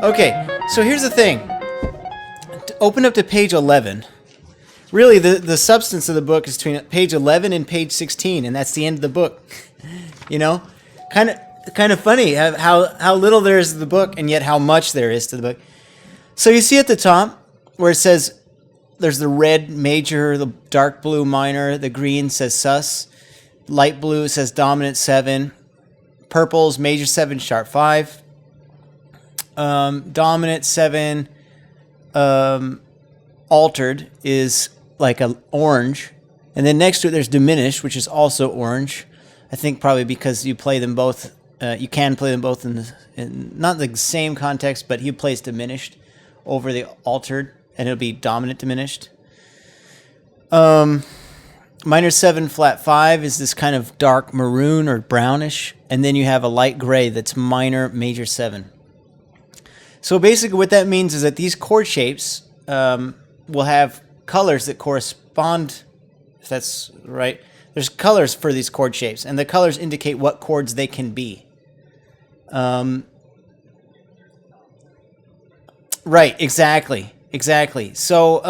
Okay, so here's the thing. Open up to page 11. Really, the substance of the book is between page 11 and page 16, and that's the end of the book. You know, kind of funny how little there is to the book, and yet how much there is to the book. So you see at the top where it says there's the red major, the dark blue minor, the green says sus, light blue says dominant 7, purple's major 7 sharp 5, dominant 7 altered is like an orange, and then next to it there's diminished, which is also orange. I think probably because you play them both. You can play them both in not the same context, but he plays diminished over the altered, and it'll be dominant diminished. Minor 7 flat 5 is this kind of dark maroon or brownish, and then you have a light gray that's minor major 7. So basically what that means is that these chord shapes will have colors that correspond, if that's right. There's colors for these chord shapes, and the colors indicate what chords they can be. Right, exactly. So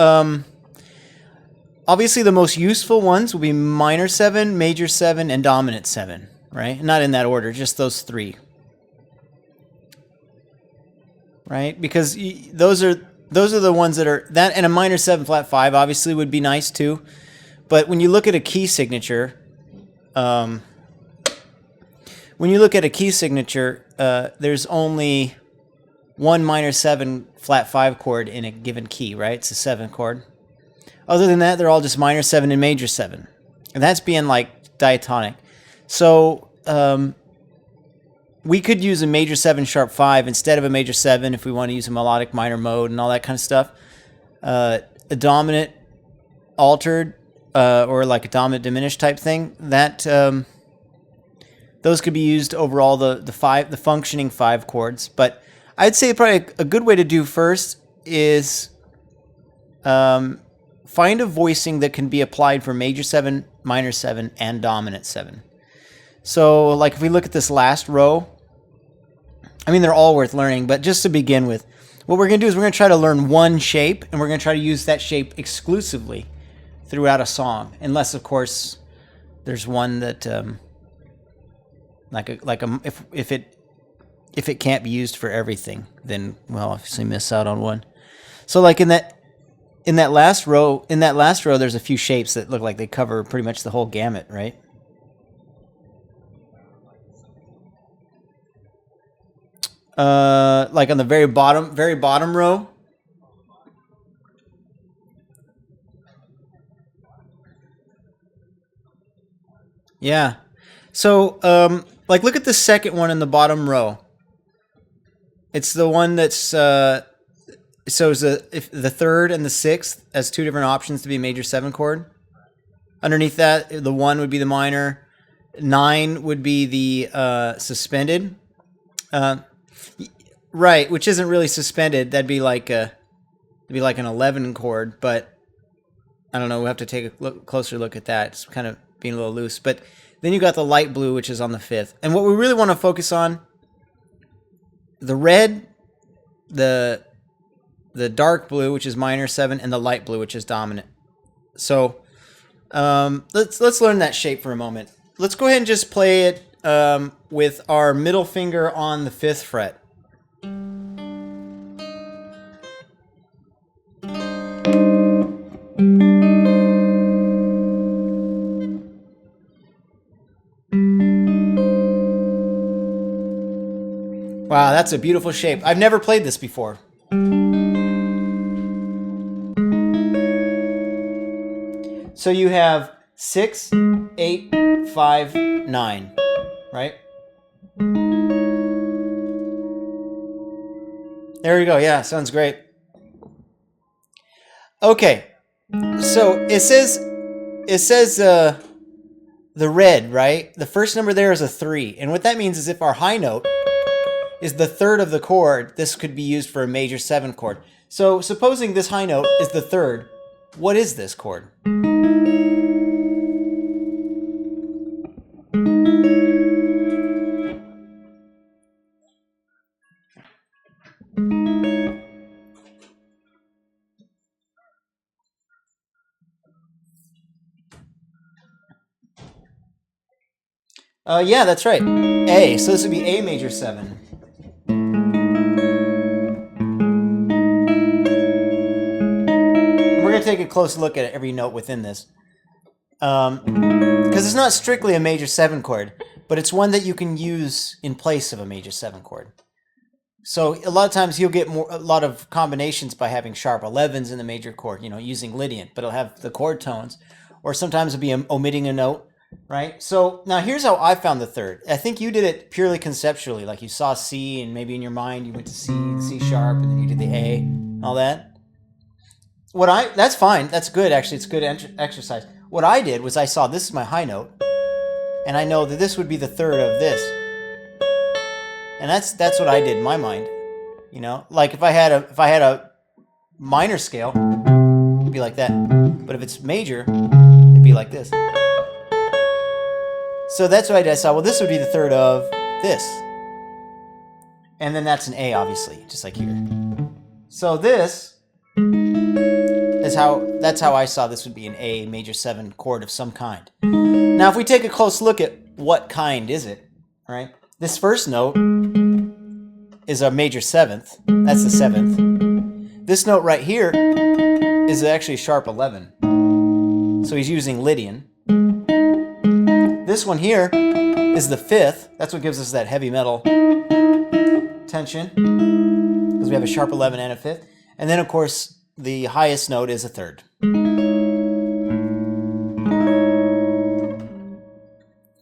obviously the most useful ones will be minor 7, major 7, and dominant 7, right? Not in that order, just those three. Right? Because those are the ones that are that, and a minor 7 flat 5 obviously would be nice too. But when you look at a key signature, there's only one minor 7 flat 5 chord in a given key, right? It's a 7 chord. Other than that, they're all just minor 7 and major 7. And that's being like diatonic. So we could use a major 7 sharp 5 instead of a major 7 if we want to use a melodic minor mode and all that kind of stuff. A dominant altered or like a dominant diminished type thing, that those could be used over all the functioning 5 chords. But I'd say probably a good way to do first is find a voicing that can be applied for major 7, minor 7, and dominant 7. So like if we look at this last row, I mean, they're all worth learning, but just to begin with, what we're going to do is we're going to try to learn one shape, and we're going to try to use that shape exclusively throughout a song, unless, of course, there's one that, if it can't be used for everything, then we'll obviously miss out on one. So, like in that last row, there's a few shapes that look like they cover pretty much the whole gamut, right? Like on the very bottom row. Yeah. So, like, look at the second one in the bottom row. It's the one that's so is the third and the sixth as two different options to be a major 7 chord. Underneath that, the 1 would be the minor, 9 would be the suspended. Right, which isn't really suspended. That'd be like an 11 chord, but I don't know. We'll have to take a closer look at that. It's kind of being a little loose. But then you got the light blue, which is on the 5th. And what we really want to focus on, the red, the dark blue, which is minor 7, and the light blue, which is dominant. So let's learn that shape for a moment. Let's go ahead and just play it with our middle finger on the 5th fret. Wow, that's a beautiful shape. I've never played this before. So you have 6, 8, 5, 9, right? There we go. Yeah, sounds great. Okay, so it says the red, right? The first number there is a 3, and what that means is if our high note is the third of the chord, this could be used for a major 7 chord. So supposing this high note is the third, what is this chord? Yeah, that's right. A. So this would be A major 7. We're going to take a close look at every note within this. Because it's not strictly a major 7 chord, but it's one that you can use in place of a major 7 chord. So a lot of times you'll get a lot of combinations by having sharp 11s in the major chord, you know, using Lydian, but it'll have the chord tones. Or sometimes it'll be omitting a note, right? So now here's how I found the third. I think you did it purely conceptually, like you saw C and maybe in your mind you went to C sharp, and then you did the A, and all that. That's fine. That's good, actually. It's good exercise. What I did was I saw this is my high note, and I know that this would be the third of this. And that's what I did in my mind. You know, like if I had a minor scale, it'd be like that. But if it's major, it'd be like this. So that's what I did. I saw, well, this would be the third of this. And then that's an A, obviously, just like here. So this that's how I saw this would be an A major 7 chord of some kind. Now, if we take a close look at what kind is it, right? This first note is a major 7th. That's the 7th. This note right here is actually a sharp 11. So he's using Lydian. This one here is the 5th. That's what gives us that heavy metal tension, because we have a sharp 11 and a 5th. And then, of course, the highest note is a 3rd.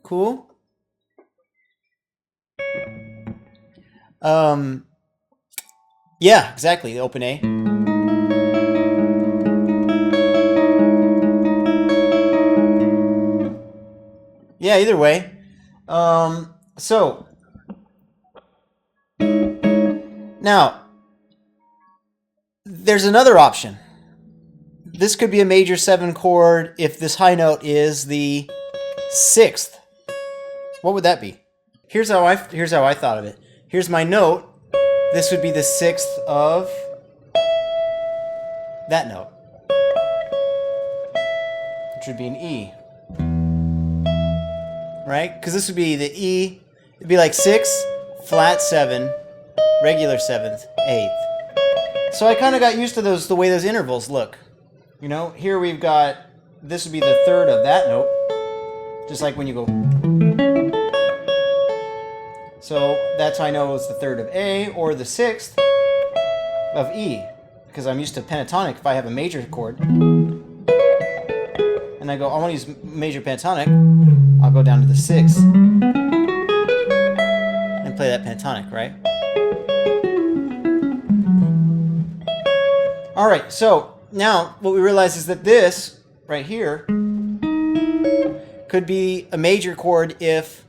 Cool. Yeah, exactly, the open A. Yeah, either way. So now there's another option. This could be a major 7 chord if this high note is the 6th. What would that be? Here's how I thought of it. Here's my note. This would be the 6th of that note, which would be an E. Right? Because this would be the E. It'd be like 6, flat 7, regular 7th, 8th. So I kind of got used to the way those intervals look. You know, here we've got, this would be the 3rd of that note, just like when you go. So that's how I know it's the 3rd of A or the 6th of E, because I'm used to pentatonic. If I have a major chord and I go, I want to use major pentatonic, I'll go down to the 6th and play that pentatonic, right? All right, so now what we realize is that this right here could be a major chord if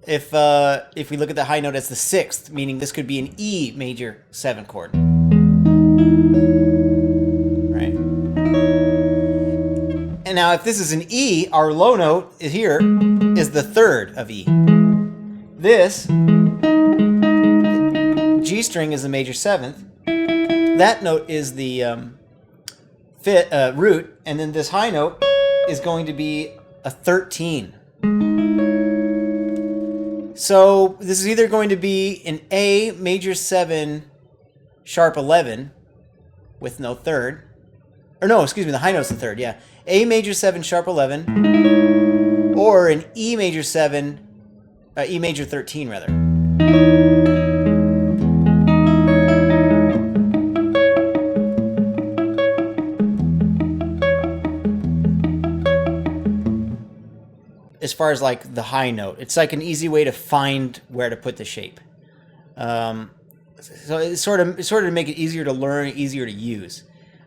we look at the high note as the 6th, meaning this could be an E major 7 chord. Right? And now if this is an E, our low note here is the 3rd of E. This G string is the major 7th. That note is the root, and then this high note is going to be a 13. So this is either going to be an A major 7 sharp 11 with no 3rd. Or no, excuse me, the high note's the 3rd, yeah. A major 7 sharp 11 or an E major 7, E major 13 rather. As far as like the high note, it's like an easy way to find where to put the shape. So it's sort of to make it easier to learn, easier to use.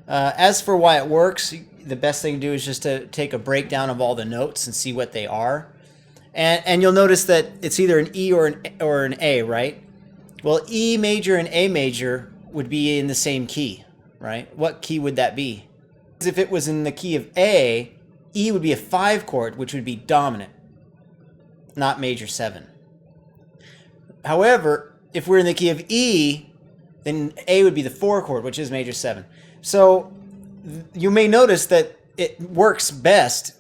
As for why it works, the best thing to do is just to take a breakdown of all the notes and see what they are, and you'll notice that it's either an E or an A, right? Well, E major and A major would be in the same key, right? What key would that be? If it was in the key of A, E would be a 5 chord, which would be dominant, not major 7. However, if we're in the key of E, then A would be the 4 chord, which is major 7. So you may notice that it works best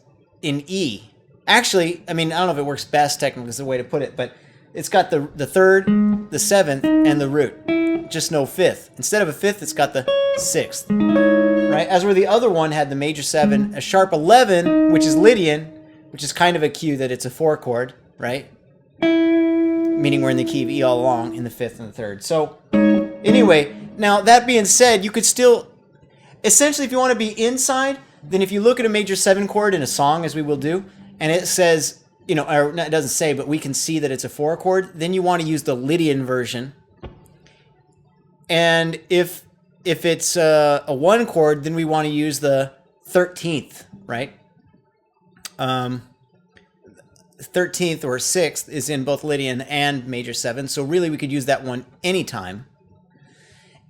in E, Actually, I mean, I don't know if it works best technically is the way to put it, but it's got the third, the seventh, and the root. Just no fifth. Instead of a fifth, it's got the sixth. Right? As where the other one had the major 7, a sharp 11, which is Lydian, which is kind of a cue that it's a 4 chord, right? Meaning we're in the key of E all along in the 5th and the 3rd. So anyway, now that being said, you could still, essentially if you want to be inside, then if you look at a major 7 chord in a song, as we will do, and it says, you know, or it doesn't say, but we can see that it's a 4 chord, then you want to use the Lydian version. And if it's a 1 chord, then we want to use the 13th, right? 13th or 6th is in both Lydian and major 7, so really we could use that one anytime.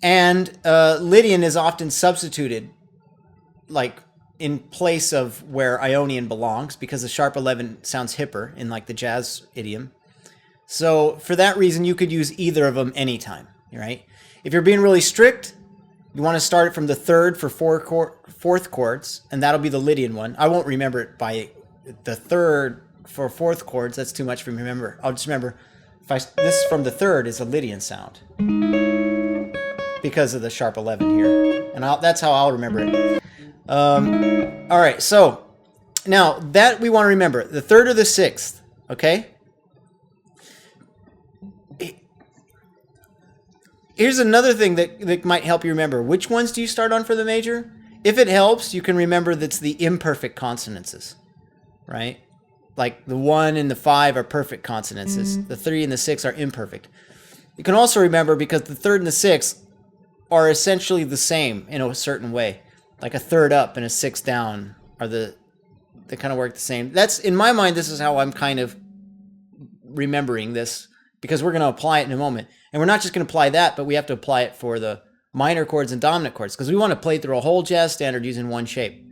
And Lydian is often substituted, like in place of where Ionian belongs, because the sharp 11 sounds hipper in like the jazz idiom. So for that reason, you could use either of them anytime, right? If you're being really strict, you want to start it from the 3rd for 4th chords, and that'll be the Lydian one. I won't remember it by the 3rd for 4th chords. That's too much for me to remember. I'll just remember this from the 3rd is a Lydian sound because of the sharp 11 here, and that's how I'll remember it. All right, so now that we want to remember the 3rd or the 6th, okay? Here's another thing that might help you remember. Which ones do you start on for the major? If it helps, you can remember that's the imperfect consonances, right? Like the 1 and the 5 are perfect consonances. The 3 and the 6 are imperfect. You can also remember because the 3rd and the 6th are essentially the same in a certain way. Like a 3rd up and a 6th down are they kind of work the same. That's, in my mind, this is how I'm kind of remembering this, because we're going to apply it in a moment. And we're not just going to apply that, but we have to apply it for the minor chords and dominant chords, because we want to play through a whole jazz standard using one shape.